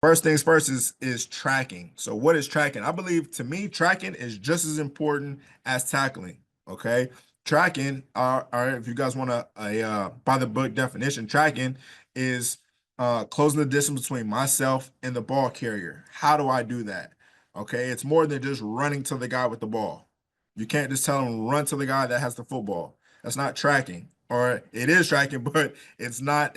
First things first is tracking. So what is tracking? I believe to me, tracking is just as important as tackling. Okay. Tracking, if you guys want a by the book definition, tracking is closing the distance between myself and the ball carrier. How do I do that? Okay, it's more than just running to the guy with the ball. You can't just tell him run to the guy that has the football. That's not tracking. Or it is tracking, but it's not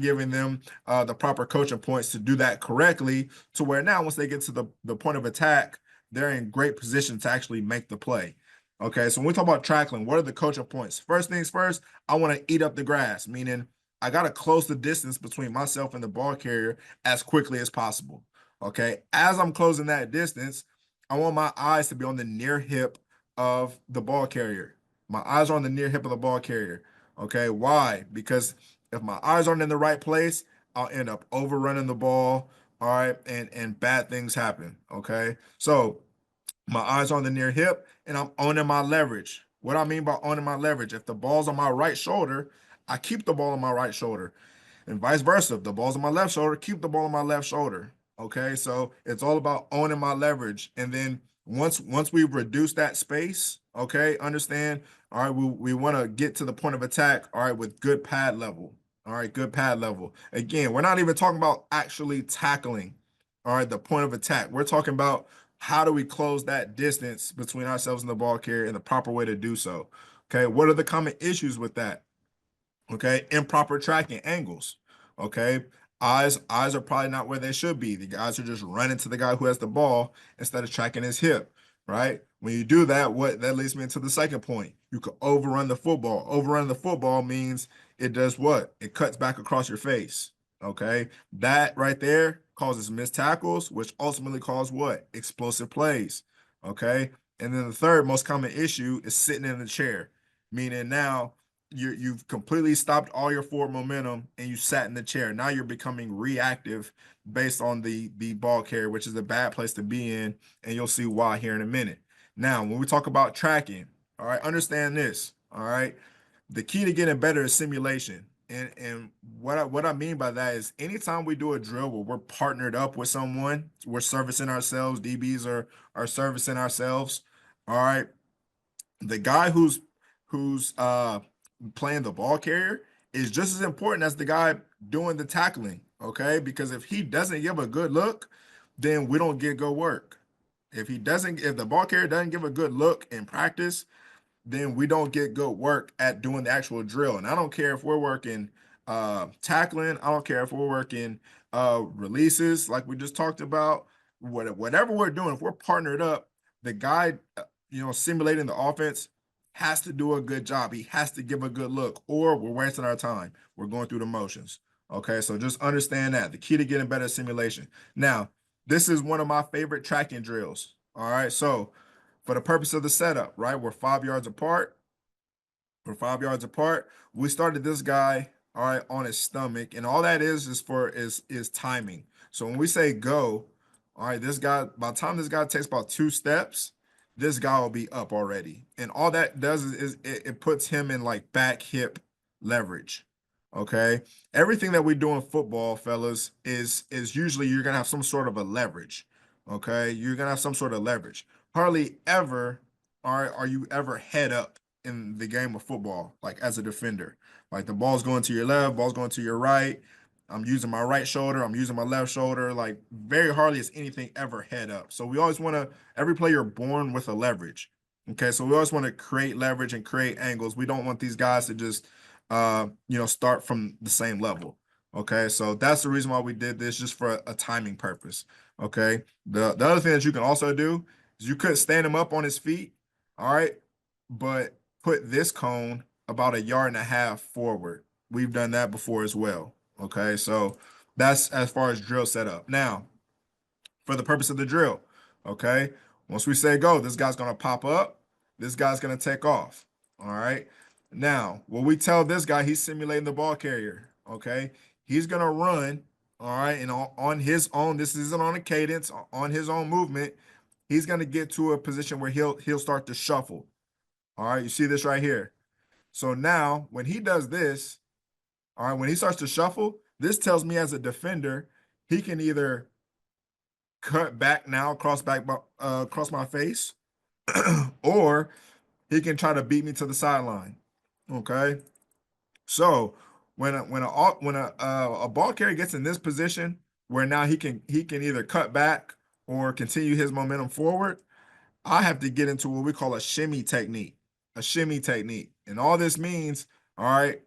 giving them the proper coaching points to do that correctly to where now once they get to the point of attack, they're in great position to actually make the play. Okay, so when we talk about tackling, what are the coaching points? First things first, I want to eat up the grass, meaning I got to close the distance between myself and the ball carrier as quickly as possible. Okay, as I'm closing that distance, I want my eyes to be on the near hip of the ball carrier. My eyes are on the near hip of the ball carrier. Okay, why? Because if my eyes aren't in the right place, I'll end up overrunning the ball. All right, and bad things happen. Okay, so my eyes on the near hip, and I'm owning my leverage. What I mean by owning my leverage, if the ball's on my right shoulder, I keep the ball on my right shoulder, and vice versa. If the ball's on my left shoulder, keep the ball on my left shoulder. Okay, so it's all about owning my leverage, and then once we reduce that space, okay, understand. All right, we want to get to the point of attack. All right, with good pad level. All right, good pad level. Again, we're not even talking about actually tackling. All right, the point of attack. We're talking about how do we close that distance between ourselves and the ball carrier and the proper way to do so. Okay, what are the common issues with that? Okay, improper tracking angles. Okay, eyes are probably not where they should be. The guys are just running to the guy who has the ball instead of tracking his hip. Right, when you do that, what that leads me into the second point. You could overrun the football. Overrun the football means it does what? It cuts back across your face. Okay, that right there causes missed tackles, which ultimately cause what? Explosive plays. Okay, and then the third most common issue is sitting in the chair, meaning now you've completely stopped all your forward momentum and you sat in the chair. Now you're becoming reactive based on the ball carrier, which is a bad place to be in, and you'll see why here in a minute. Now, when we talk about tracking, all right, understand this. All right, the key to getting better is simulation. And what I mean by that is anytime we do a drill where we're partnered up with someone, we're servicing ourselves, DBs are servicing ourselves. All right, the guy who's playing the ball carrier is just as important as the guy doing the tackling. Okay, because if he doesn't give a good look, then we don't get good work. If the ball carrier doesn't give a good look in practice, then we don't get good work at doing the actual drill. And I don't care if we're working tackling, I don't care if we're working releases like we just talked about, whatever we're doing, if we're partnered up, the guy, simulating the offense has to do a good job. He has to give a good look, or we're wasting our time. We're going through the motions. Okay, so just understand that the key to getting better simulation. Now, this is one of my favorite tracking drills. All right, so for the purpose of the setup, right? We're 5 yards apart. We're 5 yards apart. We started this guy, all right, on his stomach, and all that is timing. So when we say go, all right, this guy, by the time this guy takes about 2 steps, this guy will be up already. And all that does is it puts him in like back hip leverage. Okay. Everything that we do in football, fellas, is usually you're gonna have some sort of a leverage. Okay, you're gonna have some sort of leverage. Hardly ever are you ever head up in the game of football, like as a defender. Like the ball's going to your left, ball's going to your right. I'm using my right shoulder, I'm using my left shoulder. Like very hardly is anything ever head up. So we always want to, every player born with a leverage. Okay, so we always want to create leverage and create angles. We don't want these guys to just start from the same level. Okay, so that's the reason why we did this, just for a timing purpose. Okay, the other thing that you can also do is you could stand him up on his feet, all right, but put this cone about a yard and a half forward. We've done that before as well. Okay, so that's as far as drill setup. Now, for the purpose of the drill, okay, once we say go, this guy's gonna pop up, this guy's gonna take off. All right. Now, when we tell this guy he's simulating the ball carrier, okay, he's gonna run, all right, and on his own, this isn't on a cadence, on his own movement, he's gonna get to a position where he'll start to shuffle. All right, you see this right here. So now when he does this, all right, when he starts to shuffle, this tells me as a defender, he can either cut back now, cross my face, or he can try to beat me to the sideline. Okay, so when a ball carrier gets in this position where now he can either cut back or continue his momentum forward, I have to get into what we call a shimmy technique. A shimmy technique. And all this means, all right,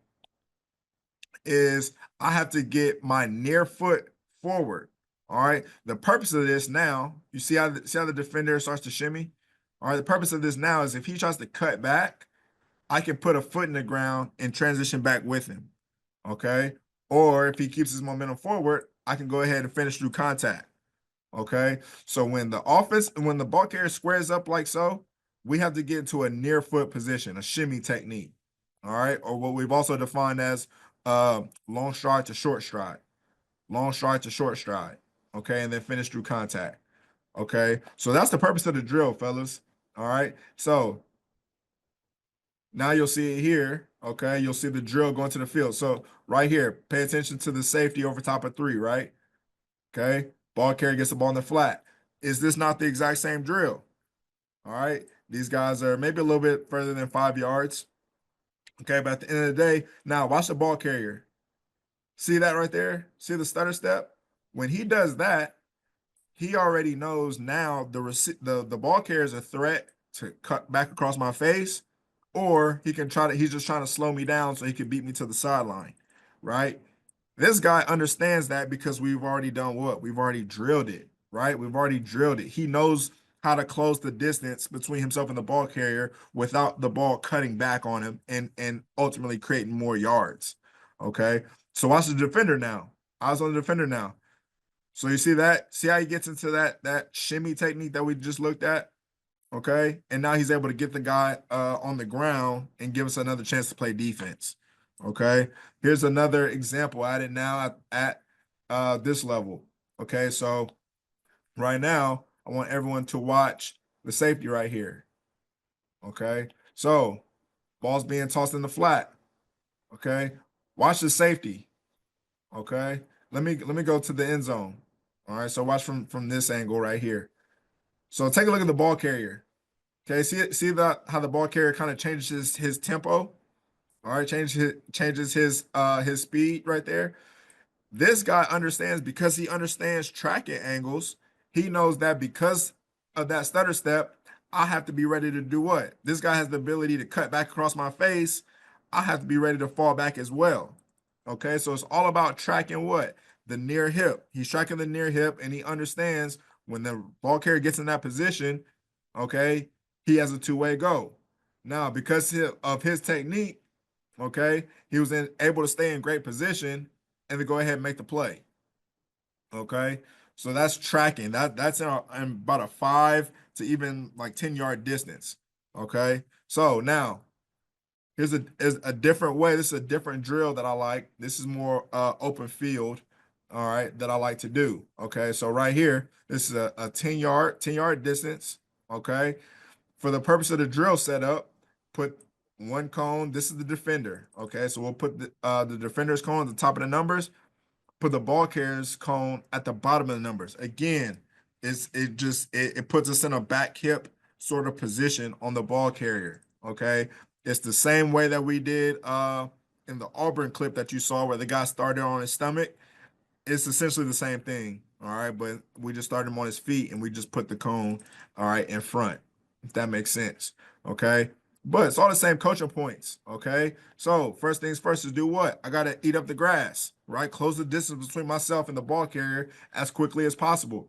is I have to get my near foot forward. All right. The purpose of this now, you see how the defender starts to shimmy? All right. The purpose of this now is if he tries to cut back, I can put a foot in the ground and transition back with him. Okay. Or if he keeps his momentum forward, I can go ahead and finish through contact. Okay. So when the ball carrier squares up like so, we have to get into a near foot position, a shimmy technique. All right. Or what we've also defined as long stride to short stride, long stride to short stride. Okay. And then finish through contact. Okay. So that's the purpose of the drill, fellas. All right. So now you'll see it here. Okay. You'll see the drill going to the field. So right here, pay attention to the safety over top of 3, right? Okay. Ball carrier gets the ball in the flat. Is this not the exact same drill? All right. These guys are maybe a little bit further than 5 yards. Okay. But at the end of the day, now watch the ball carrier. See that right there? See the stutter step? When he does that, he already knows now the ball carrier is a threat to cut back across my face, or he's just trying to slow me down so he can beat me to the sideline, right? This guy understands that because we've already done what? We've already drilled it, right? We've already drilled it. He knows how to close the distance between himself and the ball carrier without the ball cutting back on him and ultimately creating more yards. Okay. So watch the defender now. Eyes on the defender now. So you see that? See how he gets into that shimmy technique that we just looked at? Okay. And now he's able to get the guy on the ground and give us another chance to play defense. Okay. Here's another example added now at this level. Okay. So right now, I want everyone to watch the safety right here. Okay. So ball's being tossed in the flat. Okay. Watch the safety. Okay. Let me go to the end zone. All right. So watch from this angle right here. So take a look at the ball carrier. Okay, see how the ball carrier kind of changes his tempo. All right, changes his speed right there. This guy understands because he understands tracking angles. He knows that because of that stutter step, I have to be ready to do what? This guy has the ability to cut back across my face. I have to be ready to fall back as well. Okay, so it's all about tracking what? The near hip. He's tracking the near hip and he understands when the ball carrier gets in that position, okay, he has a two-way go. Now, because of his technique, okay, he was able to stay in great position and to go ahead and make the play. Okay, so that's tracking. That's in about a 5 to even like 10-yard distance. Okay, so now here's a different way. This is a different drill that I like. This is more open field. All right, that I like to do. Okay, so right here, this is a 10-yard distance. Okay, for the purpose of the drill setup, put one cone. This is the defender. Okay, so we'll put the defender's cone at the top of the numbers. Put the ball carrier's cone at the bottom of the numbers. Again, it puts us in a back hip sort of position on the ball carrier. Okay, it's the same way that we did in the Auburn clip that you saw where the guy started on his stomach. It's essentially the same thing. All right, but we just started him on his feet and we just put the cone, all right, in front, if that makes sense. Okay. But it's all the same coaching points. Okay. So first things first is do what? I gotta eat up the grass, right? Close the distance between myself and the ball carrier as quickly as possible.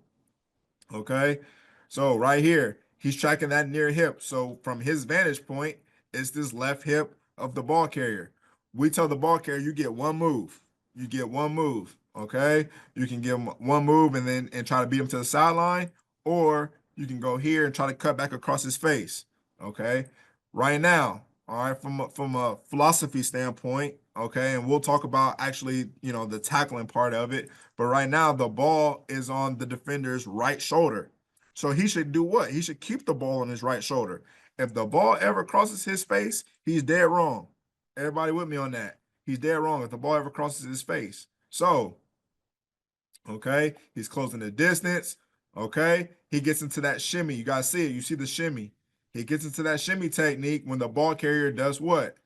Okay. So right here, he's tracking that near hip. So from his vantage point, it's this left hip of the ball carrier. We tell the ball carrier, you get one move. You get one move. Okay. You can give him one move and try to beat him to the sideline, or you can go here and try to cut back across his face. Okay. Right now, all right, from a philosophy standpoint, okay, and we'll talk about actually, the tackling part of it. But right now, the ball is on the defender's right shoulder. So he should do what? He should keep the ball on his right shoulder. If the ball ever crosses his face, he's dead wrong. Everybody with me on that? He's dead wrong if the ball ever crosses his face. So Okay, he's closing the distance. Okay, he gets into that shimmy. You guys see it. You see the shimmy. He gets into that shimmy technique when the ball carrier does what?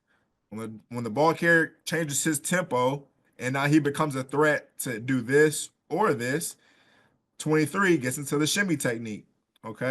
When the ball carrier changes his tempo and now he becomes a threat to do this or this, 23 gets into the shimmy technique. Okay.